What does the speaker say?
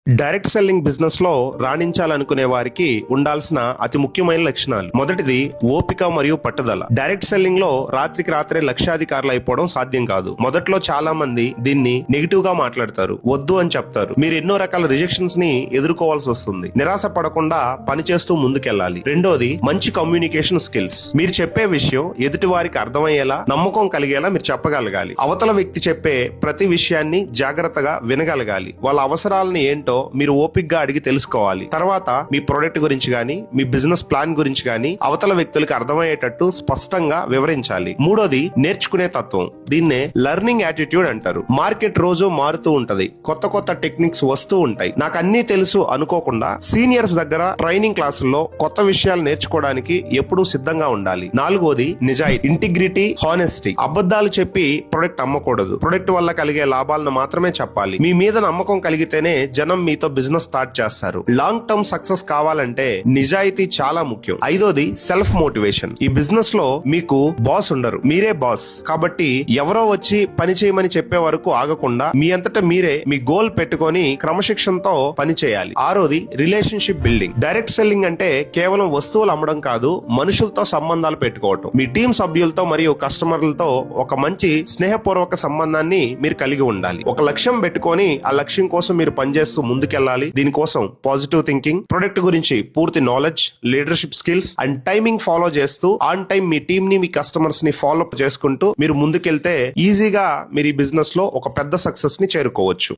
Direct selling business లో రాణించాలనుకునే వారికి ఉండాల్సిన అతి ముఖ్యమైన లక్షణాలు. మొదటిది ఓపిక మరియు పట్టుదల. డైరెక్ట్ సెల్లింగ్ లో రాత్రికి రాత్రే లక్షాధికారులు అయిపోవడం సాధ్యం కాదు. మొదట్లో చాలా మంది దీన్ని నెగిటివ్ గా మాట్లాడతారు, వద్దు అని చెప్తారు. మీరు ఎన్నో రకాల రిజెక్షన్స్ ని ఎదుర్కోవాల్సి వస్తుంది. నిరాశ పడకుండా పనిచేస్తూ ముందుకెళ్లాలి. రెండోది మంచి కమ్యూనికేషన్ స్కిల్స్. మీరు చెప్పే విషయం ఎదుటి వారికి అర్థమయ్యేలా, నమ్మకం కలిగేలా మీరు చెప్పగలగాలి. అవతల వ్యక్తి చెప్పే ప్రతి విషయాన్ని జాగ్రత్తగా వినగలగాలి. వాళ్ళ అవసరాలను ఏంటో మీరు ఓపికగా అడిగి తెలుసుకోవాలి. తర్వాత మీ ప్రొడక్ట్ గురించి గానీ, మీ బిజినెస్ ప్లాన్ గురించి గానీ అవతల వ్యక్తులకు అర్థమయ్యేటట్టు స్పష్టంగా వివరించాలి. మూడోది నేర్చుకునే తత్వం. దీన్నే లెర్నింగ్ యాటిట్యూడ్ అంటారు. మార్కెట్ రోజు మారుతూ ఉంటది, కొత్త కొత్త టెక్నిక్స్ వస్తూ ఉంటాయి. నాకు అన్నీ తెలుసు అనుకోకుండా సీనియర్స్ దగ్గర ట్రైనింగ్ క్లాసుల్లో కొత్త విషయాలు నేర్చుకోవడానికి ఎప్పుడూ సిద్ధంగా ఉండాలి. నాలుగోది నిజాయితీ, ఇంటిగ్రిటీ, హానెస్టీ. అబద్ధాలు చెప్పి ప్రొడక్ట్ అమ్మకూడదు. ప్రొడక్ట్ వల్ల కలిగే లాభాలను మాత్రమే చెప్పాలి. మీ మీద నమ్మకం కలిగితేనే జనం మీతో బిజినెస్ స్టార్ట్ చేస్తారు. లాంగ్ టర్మ్ సక్సెస్ కావాలంటే నిజాయితీ చాలా ముఖ్యం. ఐదోది సెల్ఫ్ మోటివేషన్. ఈ బిజినెస్ లో మీకు బాస్ ఉండరు, మీరే బాస్. కాబట్టి ఎవరో వచ్చి పని చేయమని చెప్పే వరకు ఆగకుండా మీ అంతటా మీరే మీ గోల్ పెట్టుకొని క్రమశిక్షణతో పని చేయాలి. ఆరోది రిలేషన్షిప్ బిల్డింగ్. డైరెక్ట్ సెల్లింగ్ అంటే కేవలం వస్తువులు అమ్మడం కాదు, మనుషులతో సంబంధాలు పెట్టుకోవటం. మీ టీం సభ్యులతో మరియు కస్టమర్లతో ఒక మంచి స్నేహపూర్వక సంబంధాన్ని మీరు కలిగి ఉండాలి. ఒక లక్ష్యం పెట్టుకొని ఆ లక్ష్యం కోసం మీరు పనిచేస్తూ ముందుకెళ్లాలి. దీనికోసం పాజిటివ్ థింకింగ్, ప్రొడక్ట్ గురించి పూర్తి knowledge, leadership skills and timing follow చేస్తూ ఆన్ టైం మీ టీం ని, మీ కస్టమర్స్ ని ఫాలో అప్ చేసుకుంటూ మీరు ముందుకెళ్తే ఈజీగా మీరు ఈ బిజినెస్ లో ఒక పెద్ద సక్సెస్ ని చేరుకోవచ్చు.